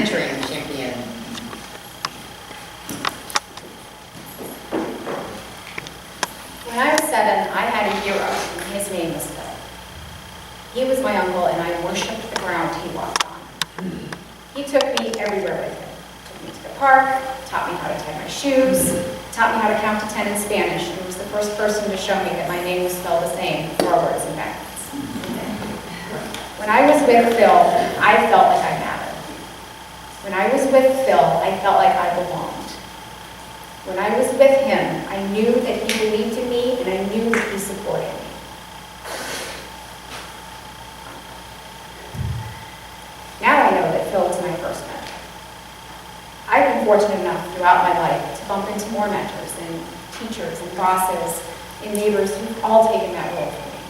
mentoring champion. When I was 7, I had a hero, and his name was Phil. He was my uncle, and I worshipped the ground he walked on. He took me everywhere with him. Took me to the park, taught me how to tie my shoes, taught me how to count to 10 in Spanish, and was the first person to show me that my name was spelled the same, forwards and backwards. When I was with Phil, I felt like I mattered. When I was with Phil, I felt like I belonged. When I was with him, I knew that he believed in me, and I knew that he supported me. Now I know that Phil is my first mentor. I've been fortunate enough throughout my life to bump into more mentors and teachers and bosses and neighbors who've all taken that role for me.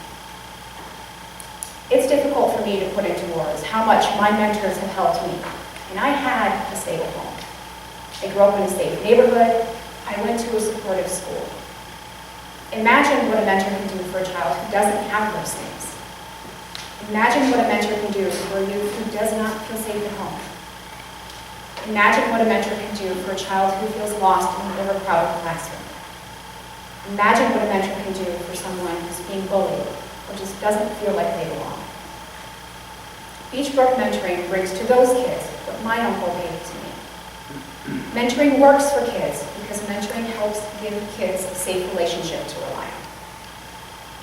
It's difficult for me to put into words how much my mentors have helped me, and I had a stable home. I grew up in a safe neighborhood. I went to a supportive school. Imagine what a mentor can do for a child who doesn't have those things. Imagine what a mentor can do for a youth who does not feel safe at home. Imagine what a mentor can do for a child who feels lost in an overcrowded classroom. Imagine what a mentor can do for someone who's being bullied or just doesn't feel like they belong. Beachbrook Mentoring brings to those kids what my uncle gave to me. Mentoring works for kids because mentoring helps give kids a safe relationship to rely on.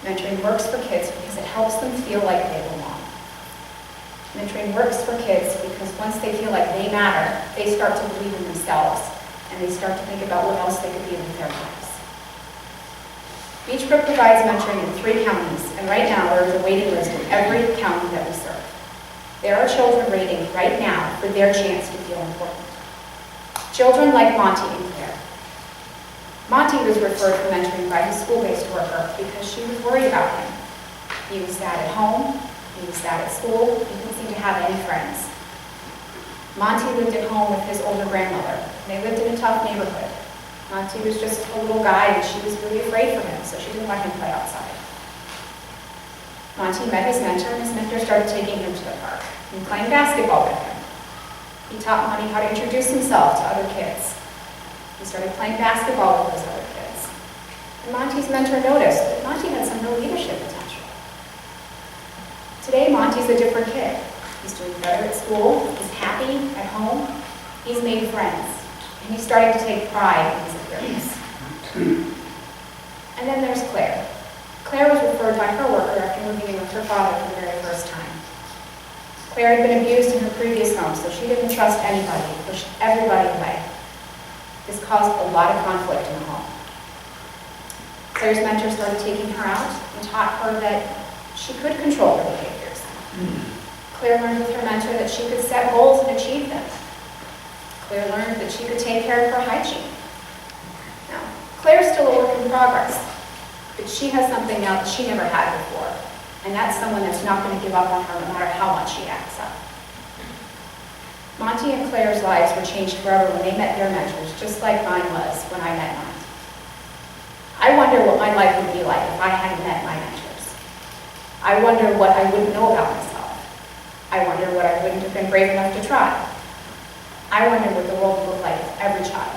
Mentoring works for kids because it helps them feel like they belong. Mentoring works for kids because once they feel like they matter, they start to believe in themselves, and they start to think about what else they could be with their lives. Beachbrook provides mentoring in 3 counties, and right now there is a waiting list in every county that we serve. There are children waiting right now for their chance to feel important. Children like Monty and Claire. Monty was referred for mentoring by his school-based worker because she was worried about him. He was sad at home, he was sad at school, he didn't seem to have any friends. Monty lived at home with his older grandmother, and they lived in a tough neighborhood. Monty was just a little guy, and she was really afraid for him, so she didn't let him play outside. Monty met his mentor, and his mentor started taking him to the park and playing basketball with him. He taught Monty how to introduce himself to other kids. He started playing basketball with those other kids. And Monty's mentor noticed that Monty had some real leadership potential. Today, Monty's a different kid. He's doing better at school, he's happy at home, he's made friends, and he's starting to take pride in his appearance. And then there's Claire. Claire was referred by her worker after moving in with her father for the very first time. Claire had been abused in her previous home, so she didn't trust anybody, pushed everybody away. This caused a lot of conflict in the home. Claire's mentor started taking her out and taught her that she could control her behaviors. Claire learned with her mentor that she could set goals and achieve them. Claire learned that she could take care of her hygiene. Now, Claire's still a work in progress, but she has something now that she never had before, and that's someone that's not going to give up on her no matter how much she acts up. Monty and Claire's lives were changed forever when they met their mentors, just like mine was when I met mine. I wonder what my life would be like if I hadn't met my mentors. I wonder what I wouldn't know about myself. I wonder what I wouldn't have been brave enough to try. I wonder what the world would look like if every child